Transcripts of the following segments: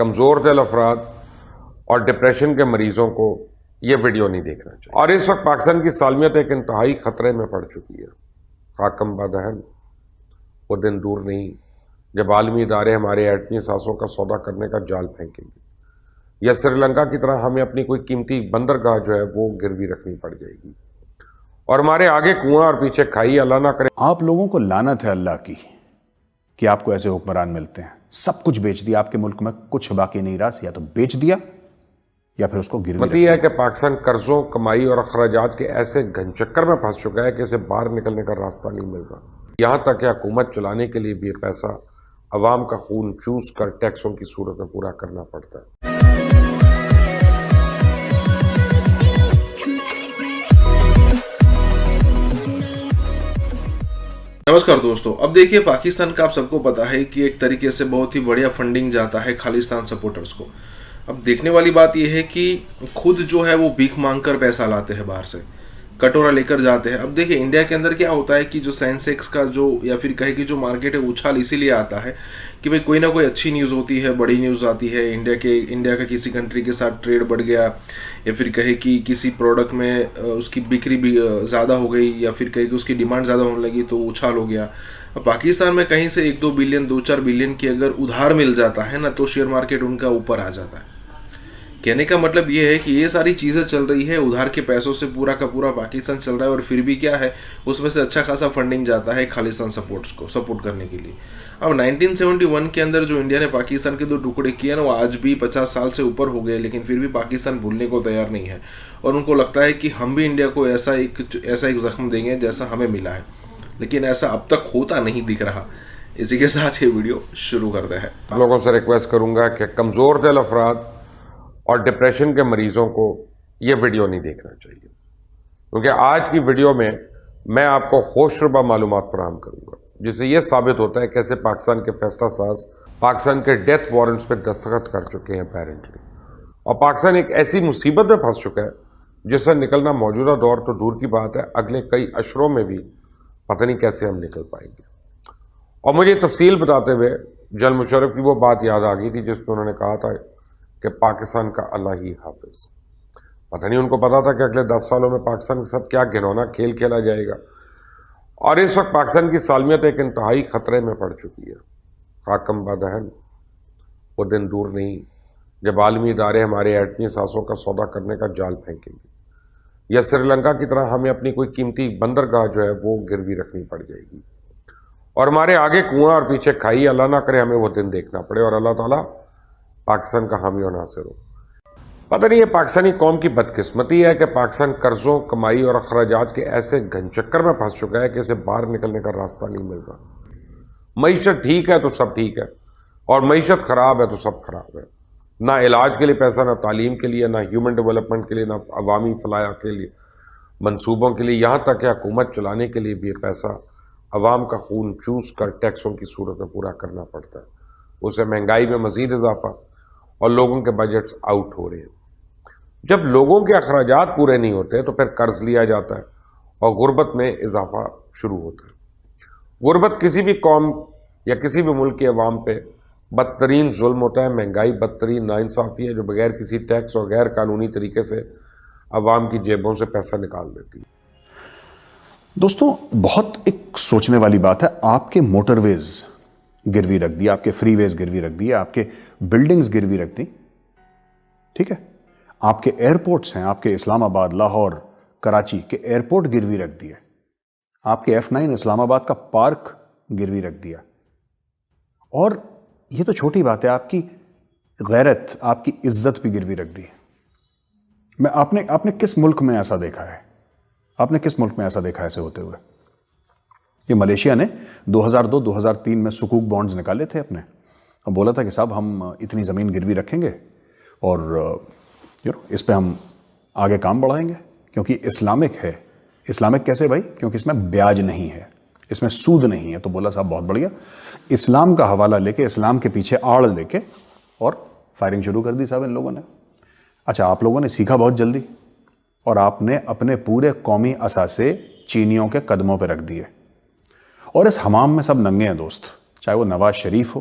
کمزور دل افراد اور ڈپریشن کے مریضوں کو یہ ویڈیو نہیں دیکھنا چاہیے. اور اس وقت پاکستان کی سالمیت ایک انتہائی خطرے میں پڑ چکی ہے. خاکم بادہن وہ دن دور نہیں جب عالمی ادارے ہمارے ایٹمی اثاثوں کا سودا کرنے کا جال پھینکیں گے، یا سری لنکا کی طرح ہمیں اپنی کوئی قیمتی بندرگاہ جو ہے وہ گروی رکھنی پڑ جائے گی، اور ہمارے آگے کنواں اور پیچھے کھائی. اللہ نہ کرے. آپ لوگوں کو لعنت ہے اللہ کی کہ آپ کو ایسے حکمران ملتے ہیں. سب کچھ بیچ دیا، آپ کے ملک میں کچھ باقی نہیں رہا، یا تو بیچ دیا یا پھر اس کو گروی رکھ دیا. ہے کہ پاکستان قرضوں، کمائی اور اخراجات کے ایسے گھن چکر میں پھنس چکا ہے کہ اسے باہر نکلنے کا راستہ نہیں مل رہا. یہاں تک کہ حکومت چلانے کے لیے بھی یہ پیسہ عوام کا خون چوس کر ٹیکسوں کی صورت میں پورا کرنا پڑتا ہے. نمسکار دوستو، اب دیکھیے پاکستان کا آپ سب کو پتا ہے کہ ایک طریقے سے بہت ہی بڑھیا فنڈنگ جاتا ہے خالصتان سپورٹرز کو. اب دیکھنے والی بات یہ ہے کہ خود جو ہے وہ بھیک مانگ کر پیسہ لاتے ہیں، باہر سے کٹورا لے کر جاتے ہیں. اب دیکھیں انڈیا کے اندر کیا ہوتا ہے کہ جو سینسیکس کا جو یا پھر کہے کہ جو مارکیٹ ہے اچھال اسی لیے آتا ہے کہ بھئی کوئی نہ کوئی اچھی نیوز ہوتی ہے، بڑی نیوز آتی ہے. انڈیا کا کسی کنٹری کے ساتھ ٹریڈ بڑھ گیا، یا پھر کہے کہ کسی پروڈکٹ میں اس کی بکری بھی زیادہ ہو گئی، یا پھر کہے کہ اس کی ڈیمانڈ زیادہ ہونے لگی تو اچھال ہو گیا. پاکستان میں کہیں سے 1-2 بلین 2-4 بلین کی اگر ادھار مل جاتا ہے نا تو شیئر مارکیٹ ان کا اوپر آ جاتا ہے. کہنے کا مطلب یہ ہے کہ یہ ساری چیزیں چل رہی ہے ادھار کے پیسوں سے، پورا کا پورا پاکستان چل رہا ہے، اور پھر بھی کیا ہے اس میں سے اچھا خاصا فنڈنگ جاتا ہے خالصتان سپورٹس کو سپورٹ کرنے کے لیے. اب 1971 کے اندر جو انڈیا نے پاکستان کے 2 ٹکڑے کیے نا، وہ آج بھی 50 سال سے اوپر ہو گئے، لیکن پھر بھی پاکستان بھولنے کو تیار نہیں ہے، اور ان کو لگتا ہے کہ ہم بھی انڈیا کو ایسا ایک زخم دیں گے جیسا ہمیں ملا ہے، لیکن ایسا اب تک ہوتا نہیں دکھ رہا. اسی کے ساتھ یہ ویڈیو شروع کرتے ہیں. آپ لوگوں سے ریکویسٹ کروں گا کہ کمزور دل افراد اور ڈپریشن کے مریضوں کو یہ ویڈیو نہیں دیکھنا چاہیے، کیونکہ آج کی ویڈیو میں میں آپ کو ہوشربا معلومات فراہم کروں گا جس سے یہ ثابت ہوتا ہے کیسے پاکستان کے فیصلہ ساز پاکستان کے ڈیتھ وارنٹس پہ دستخط کر چکے ہیں اپیرنٹلی، اور پاکستان ایک ایسی مصیبت میں پھنس چکا ہے جس سے نکلنا موجودہ دور تو دور کی بات ہے، اگلے کئی اشروں میں بھی پتہ نہیں کیسے ہم نکل پائیں گے. اور مجھے تفصیل بتاتے ہوئے جنرل مشرف کی وہ بات یاد آ گئی تھی جس میں انہوں نے کہا تھا کہ پاکستان کا اللہ ہی حافظ. پتہ نہیں ان کو پتا تھا کہ اگلے 10 سالوں میں پاکستان کے ساتھ کیا گھنونا کھیل کھیلا جائے گا. اور اس وقت پاکستان کی سالمیت ایک انتہائی خطرے میں پڑ چکی ہے. خاکم بادہن وہ دن دور نہیں جب عالمی ادارے ہمارے ایٹمی اثاثوں کا سودا کرنے کا جال پھینکیں گے، یا سری لنکا کی طرح ہمیں اپنی کوئی قیمتی بندرگاہ جو ہے وہ گروی رکھنی پڑ جائے گی، اور ہمارے آگے کنواں اور پیچھے کھائی. اللہ نہ کرے ہمیں وہ دن دیکھنا پڑے، اور اللہ تعالیٰ پاکستان کا حامی و ناصر ہو. پتہ نہیں یہ پاکستانی قوم کی بدقسمتی ہے کہ پاکستان قرضوں، کمائی اور اخراجات کے ایسے گھن چکر میں پھنس چکا ہے کہ اسے باہر نکلنے کا راستہ نہیں مل رہا. معیشت ٹھیک ہے تو سب ٹھیک ہے، اور معیشت خراب ہے تو سب خراب ہے. نہ علاج کے لیے پیسہ، نہ تعلیم کے لیے، نہ ہیومن ڈیولپمنٹ کے لیے، نہ عوامی فلاح کے لیے منصوبوں کے لیے. یہاں تک کہ حکومت چلانے کے لیے بھی یہ پیسہ عوام کا خون چوس کر ٹیکسوں کی صورت میں پورا کرنا پڑتا ہے. اسے مہنگائی میں مزید اضافہ اور لوگوں کے بجٹس آؤٹ ہو رہے ہیں. جب لوگوں کے اخراجات پورے نہیں ہوتے تو پھر قرض لیا جاتا ہے اور غربت میں اضافہ شروع ہوتا ہے. غربت کسی بھی قوم یا کسی بھی ملک کے عوام پہ بدترین ظلم ہوتا ہے. مہنگائی بدترین ناانصافی ہے جو بغیر کسی ٹیکس اور غیر قانونی طریقے سے عوام کی جیبوں سے پیسہ نکال دیتی ہے. دوستوں، بہت ایک سوچنے والی بات ہے. آپ کے موٹر ویز گروی رکھ دی، آپ کے فری ویز گروی رکھ دی، آپ کے بلڈنگز گروی رکھ دی، ٹھیک ہے. آپ کے ایئرپورٹس ہیں، آپ کے اسلام آباد، لاہور، کراچی کے ایئرپورٹ گروی رکھ دیے، آپ کے F9 اسلام آباد کا پارک گروی رکھ دیا. اور یہ تو چھوٹی بات ہے، آپ کی غیرت، آپ کی عزت بھی گروی رکھ دی. آپ نے کس ملک میں ایسا دیکھا ہے؟ آپ نے کس ملک میں ایسا دیکھا ہے ایسے ہوتے ہوئے؟ یہ ملیشیا نے 2002-2003 میں سکوک بانڈز نکالے تھے اپنے، اب بولا تھا کہ صاحب ہم اتنی زمین گروی رکھیں گے اور اس پہ ہم آگے کام بڑھائیں گے، کیونکہ اسلامک ہے. اسلامک کیسے بھائی؟ کیونکہ اس میں بیاج نہیں ہے، اس میں سود نہیں ہے. تو بولا صاحب بہت بڑھیا، اسلام کا حوالہ لے کے، اسلام کے پیچھے آڑ لے کے اور فائرنگ شروع کر دی صاحب ان لوگوں نے. اچھا، آپ لوگوں نے سیکھا بہت جلدی، اور آپ نے اپنے پورے قومی اثاثے چینیوں کے قدموں پہ رکھ دیے. اور اس حمام میں سب ننگے ہیں دوست، چاہے وہ نواز شریف ہو،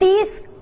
30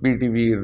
PTV,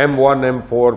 M1, M4,